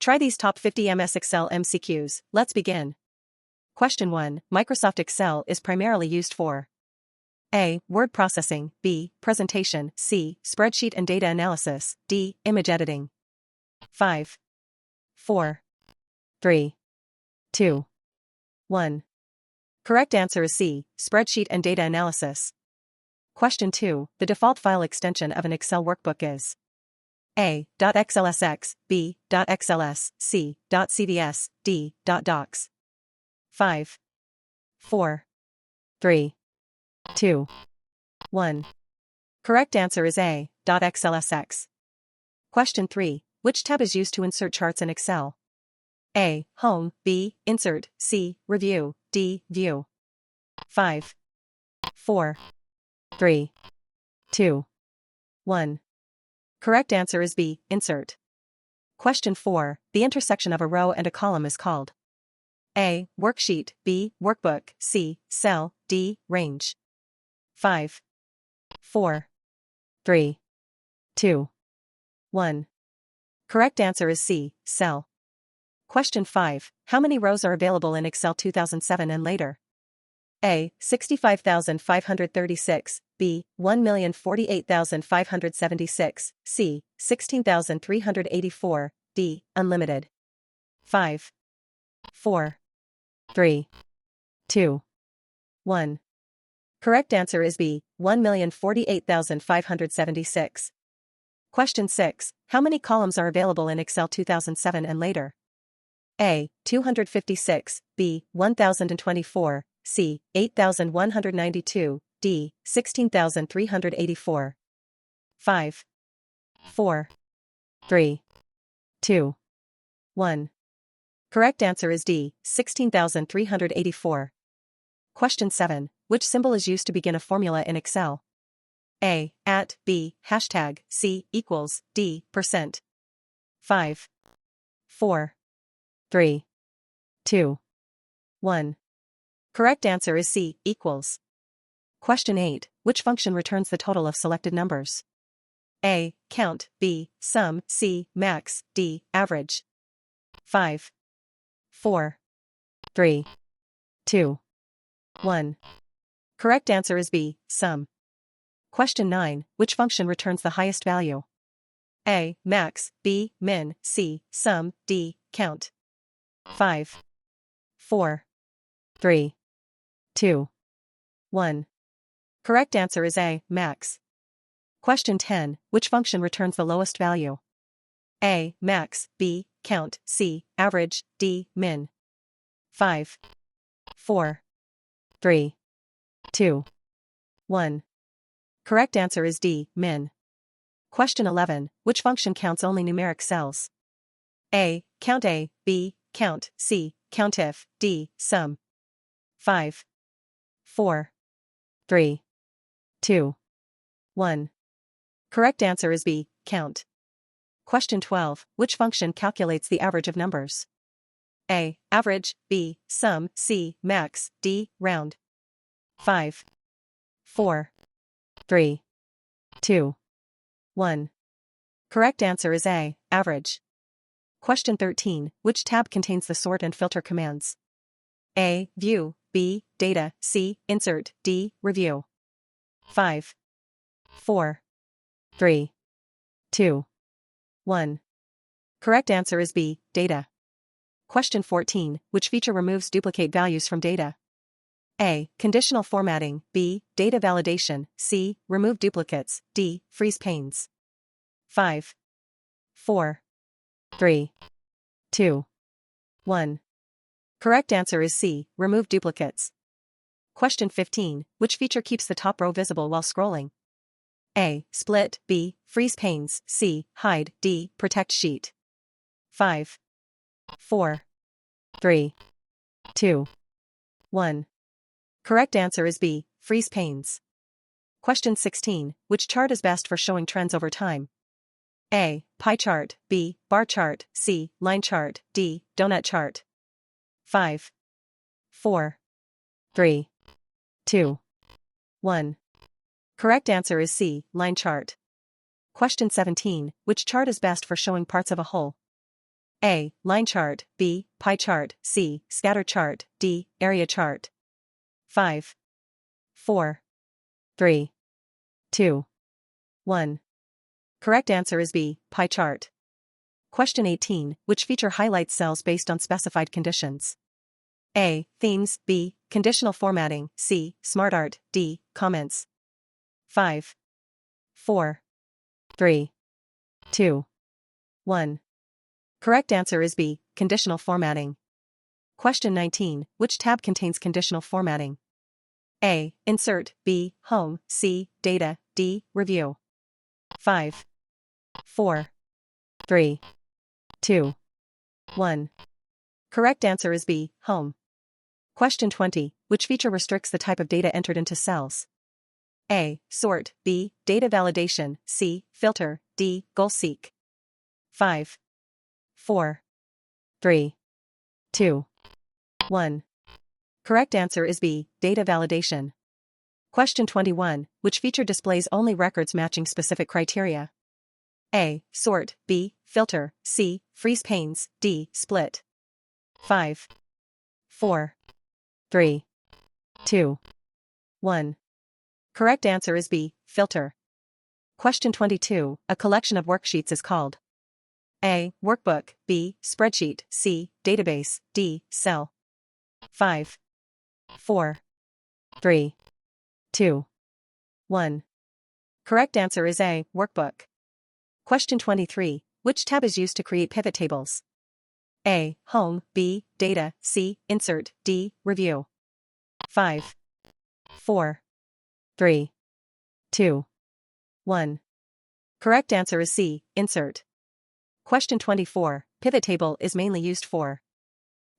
Try these top 50 MS Excel MCQs. Let's begin. Question 1. Microsoft Excel is primarily used for A. Word processing, B. Presentation, C. Spreadsheet and data analysis, D. Image editing. 5, 4, 3, 2, 1. Correct answer is C. Spreadsheet and data analysis. Question 2. The default file extension of an Excel workbook is A. .xlsx, B. .xls, C. .cvs, D. .docs. 5, 4, 3, 2, 1. Correct answer is A. .xlsx. Question 3. Which tab is used to insert charts in Excel? A. Home, B. Insert, C. Review, D. View. 5, 4, 3, 2, 1. Correct answer is B. Insert. Question 4. The intersection of a row and a column is called A. Worksheet, B. Workbook, C. Cell, D. Range. 5, 4, 3, 2, 1. Correct answer is C. Cell. Question 5. How many rows are available in Excel 2007 and later? A. 65,536, B. 1,048,576, C. 16,384, D. Unlimited. 5, 4, 3, 2, 1. Correct answer is B. 1,048,576. Question 6. How many columns are available in Excel 2007 and later? A. 256, B. 1,024, C. 8,192, D. 16,384. 5, 4, 3, 2, 1. Correct answer is D. 16,384. Question 7. Which symbol is used to begin a formula in Excel? A. @ B. Hashtag, C. Equals, D. %. 5, 4, 3, 2, 1. Correct answer is C. Equals. Question 8. Which function returns the total of selected numbers? A. Count, B. Sum, C. Max, D. Average. 5, 4, 3, 2, 1. Correct answer is B. Sum. Question 9. Which function returns the highest value? A. Max, B. Min, C. Sum, D. Count. 5, 4, 3, 2, 1. Correct answer is A. Max. Question 10. Which function returns the lowest value? A. Max, B. Count, C. Average, D. Min. 5, 4, 3, 2, 1. Correct answer is D. Min. Question 11. Which function counts only numeric cells? A. Count A, B. Count, C. Countif, D. Sum. 5, 4, 3, 2, 1. Correct answer is B. Count. Question 12. Which function calculates the average of numbers? A. Average, B. Sum, C. Max, D. Round. 5, 4, 3, 2, 1. Correct answer is A. Average. Question 13. Which tab contains the sort and filter commands? A. View, B. Data, C. Insert, D. Review. 5, 4, 3, 2, 1. Correct answer is B. Data. Question 14. Which feature removes duplicate values from data? A. Conditional formatting, B. Data validation, C. Remove duplicates, D. Freeze panes. 5, 4, 3, 2, 1. Correct answer is C. Remove duplicates. Question 15. Which feature keeps the top row visible while scrolling? A. Split, B. Freeze panes, C. Hide, D. Protect sheet. 5, 4, 3, 2, 1. Correct answer is B. Freeze panes. Question 16. Which chart is best for showing trends over time? A. Pie chart, B. Bar chart, C. Line chart, D. Donut chart. 5, 4, 3, 2, 1. Correct answer is C. Line chart. Question 17. Which chart is best for showing parts of a whole? A. Line chart, B. Pie chart, C. Scatter chart, D. Area chart. 5, 4, 3, 2, 1. Correct answer is B. Pie chart. Question 18. Which feature highlights cells based on specified conditions? A. Themes, B. Conditional formatting, C. Smart art, D. Comments. 5, 4, 3, 2, 1. Correct answer is B. Conditional formatting. Question 19. Which tab contains conditional formatting? A. Insert, B. Home, C. Data, D. Review. 5, 4, 3, 2, 1. Correct answer is B. Home. Question 20. Which feature restricts the type of data entered into cells? A. Sort, B. Data validation, C. Filter, D. Goal seek. 5, 4, 3, 2, 1. Correct answer is B. Data validation. Question 21. Which feature displays only records matching specific criteria? A. Sort, B. Filter, C. Freeze panes, D. Split. 5, 4, 3, 2, 1. Correct answer is B. Filter. Question 22. A collection of worksheets is called A. Workbook, B. Spreadsheet, C. Database, D. Cell. 5, 4, 3, 2, 1. Correct answer is A. Workbook. Question 23. Which tab is used to create pivot tables? A. Home, B. Data, C. Insert, D. Review. 5, 4, 3, 2, 1. Correct answer is C. Insert. Question 24. Pivot table is mainly used for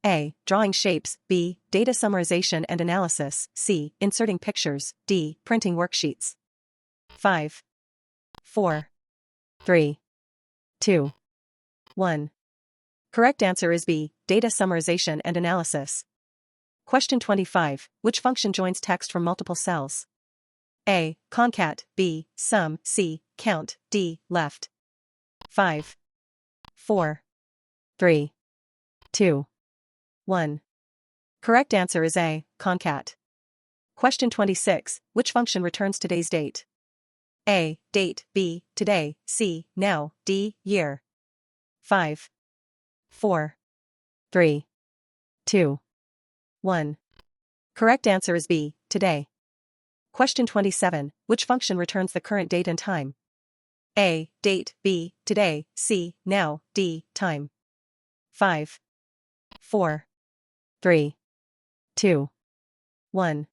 A. Drawing shapes, B. Data summarization and analysis, C. Inserting pictures, D. Printing worksheets. 5, 4, 3, 2, 1. Correct answer is B. Data summarization and analysis. Question 25. Which function joins text from multiple cells? A. Concat, B. Sum, C. Count, D. Left. 5, 4, 3, 2, 1. Correct answer is A. Concat. Question 26. Which function returns today's date? A. Date, B. Today, C. Now, D. Year. 5, 4, 3, 2, 1. Correct answer is B. Today. Question 27. Which function returns the current date and time? A. Date, B. Today, C. Now, D. Time. 5, 4, 3, 2, 1.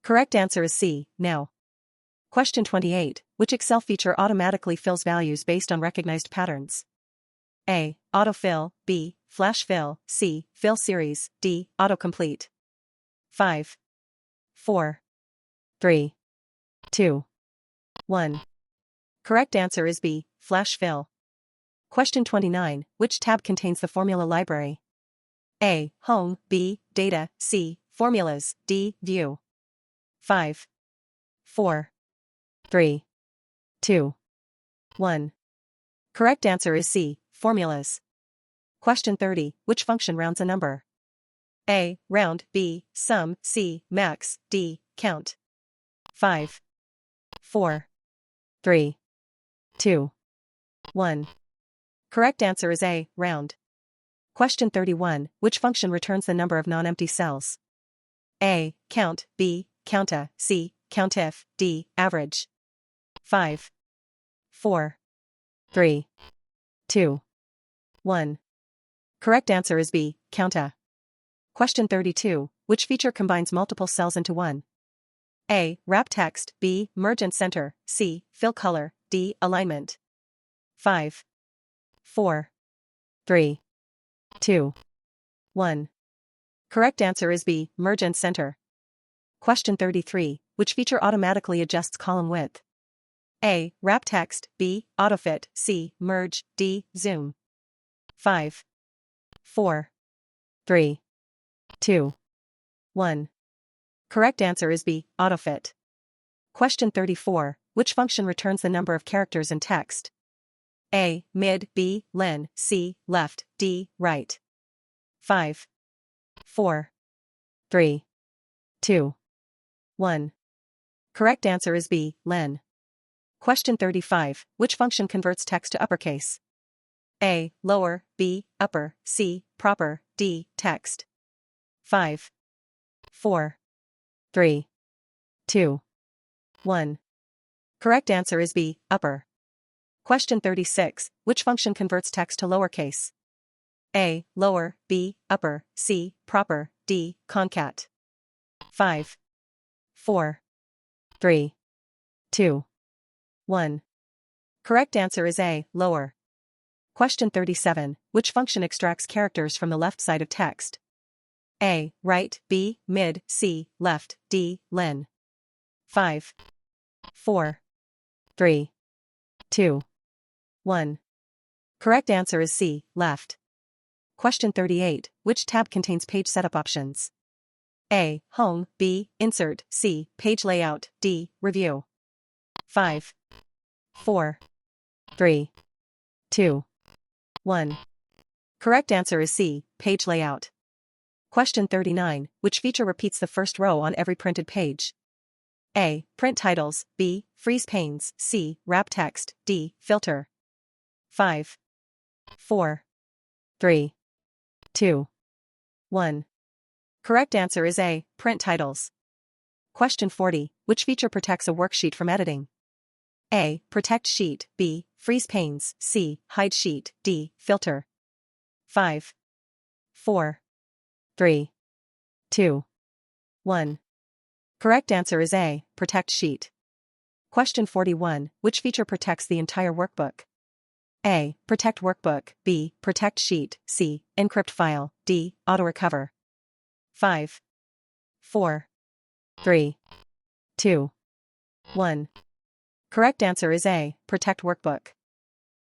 Correct answer is C. Now. Question 28. Which Excel feature automatically fills values based on recognized patterns? A. Autofill, B. Flash fill, C. Fill series, D. Autocomplete. 5, 4, 3, 2, 1. Correct answer is B. Flash fill. Question 29. Which tab contains the formula library? A. Home, B. Data, C. Formulas, D. View. 5, 4, 3, 2, 1. Correct answer is C. Formulas. Question 30. Which function rounds a number? A. Round, B. Sum, C. Max, D. Count. 5, 4, 3, 2, 1. Correct answer is A. Round. Question 31. Which function returns the number of non-empty cells? A. Count, B. Counta, C. Countif, D. Average. 5, 4, 3, 2, 1. Correct answer is B. Counta. Question 32. Which feature combines multiple cells into one? A. Wrap text, B. Merge and center, C. Fill color, D. Alignment. 5, 4, 3, 2, 1. Correct answer is B. Merge and center. Question 33. Which feature automatically adjusts column width? A. Wrap text, B. Autofit, C. Merge, D. Zoom. 5, 4, 3, 2, 1. Correct answer is B. Autofit. Question 34. Which function returns the number of characters in text? A. Mid, B. Len, C. Left, D. Right. 5, 4, 3, 2, 1. Correct answer is B. Len. Question 35. Which function converts text to uppercase? A. Lower, B. Upper, C. Proper, D. Text. 5, 4, 3, 2, 1. Correct answer is B. Upper. Question 36. Which function converts text to lowercase? A. Lower, B. Upper, C. Proper, D. Concat. 5, 4, 3, 2, 1. Correct answer is A. Lower. Question 37. Which function extracts characters from the left side of text? A. Right, B. Mid, C. Left, D. Len. 5, 4, 3, 2, 1. Correct answer is C. Left. Question 38. Which tab contains page setup options? A. Home, B. Insert, C. Page layout, D. Review. 5, 4, 3, 2, 1. Correct answer is C. Page layout. Question 39. Which feature repeats the first row on every printed page? A. Print titles, B. Freeze panes, C. Wrap text, D. Filter. 5, 4, 3, 2, 1. Correct answer is A. Print titles. Question 40. Which feature protects a worksheet from editing? A. Protect sheet, B. Freeze panes, C. Hide sheet, D. Filter. 5, 4, 3, 2, 1. Correct answer is A. Protect sheet. Question 41. Which feature protects the entire workbook? A. Protect workbook, B. Protect sheet, C. Encrypt file, D. Auto recover. 5, 4, 3, 2, 1. Correct answer is A. Protect workbook.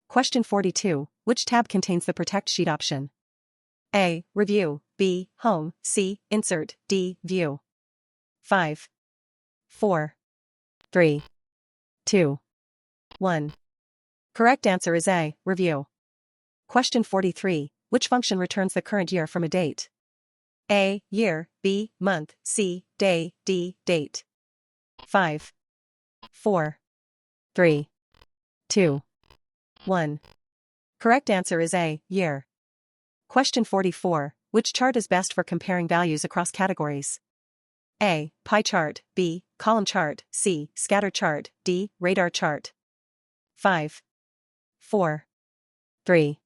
Question 42. Which tab contains the protect sheet option? A. Review, B. Home, C. Insert, D. View. 5, 4, 3, 2, 1. Correct answer is A. Review. Question 43. Which function returns the current year from a date? A. Year, B. Month, C. Day, D. Date. 5, 4, 3, 2, 1. Correct answer is A. Year. Question 44. Which chart is best for comparing values across categories? A. Pie chart, B. Column chart, C. Scatter chart, D. Radar chart. 5, 4, 3,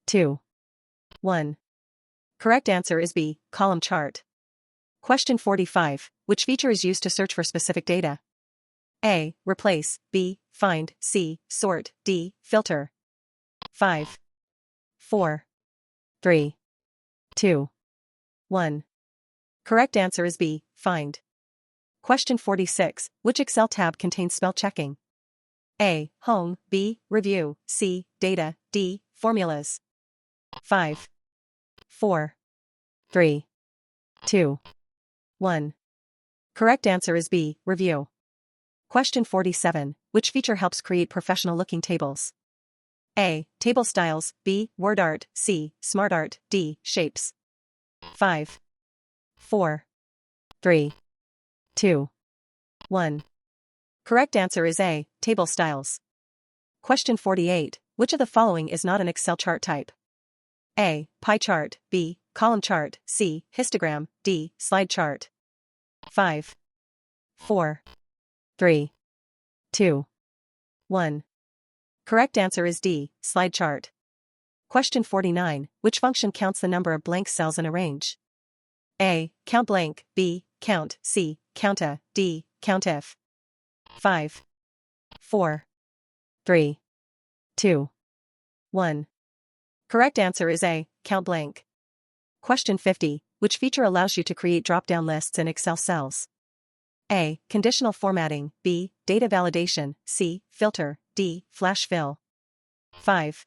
2, 1. Correct answer is B. Column chart. Question 45. Which feature is used to search for specific data? A. Replace, B. Find, C. Sort, D. Filter. 5, 4, 3, 2, 1. Correct answer is B. Find. Question 46. Which Excel tab contains spell checking? A. Home, B. Review, C. Data, D. Formulas. 5, 4, 3, 2, 1. Correct answer is B. Review. Question 47. Which feature helps create professional-looking tables? A. Table styles, B. Word art, C. Smart art, D. Shapes. 5, 4, 3, 2, 1. Correct answer is A. Table styles. Question 48. Which of the following is not an Excel chart type? A. Pie chart, B. Column chart, C. Histogram, D. Slide chart. 5, 4, 3, 2, 1. Correct answer is D. Slide chart. Question 49. Which function counts the number of blank cells in a range? A. Count blank, B. Count, C. Counta, D. Countif. 5, 4, 3, 2, 1. Correct answer is A. Count blank. Question 50. Which feature allows you to create drop-down lists in Excel cells? A. Conditional formatting, B. Data validation, C. Filter, D. Flash fill. 5,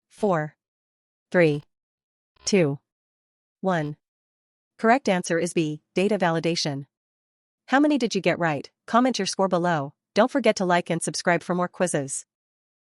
4, 3, 2, 1. Correct answer is B. Data validation. How many did you get right? Comment your score below. Don't forget to like and subscribe for more quizzes.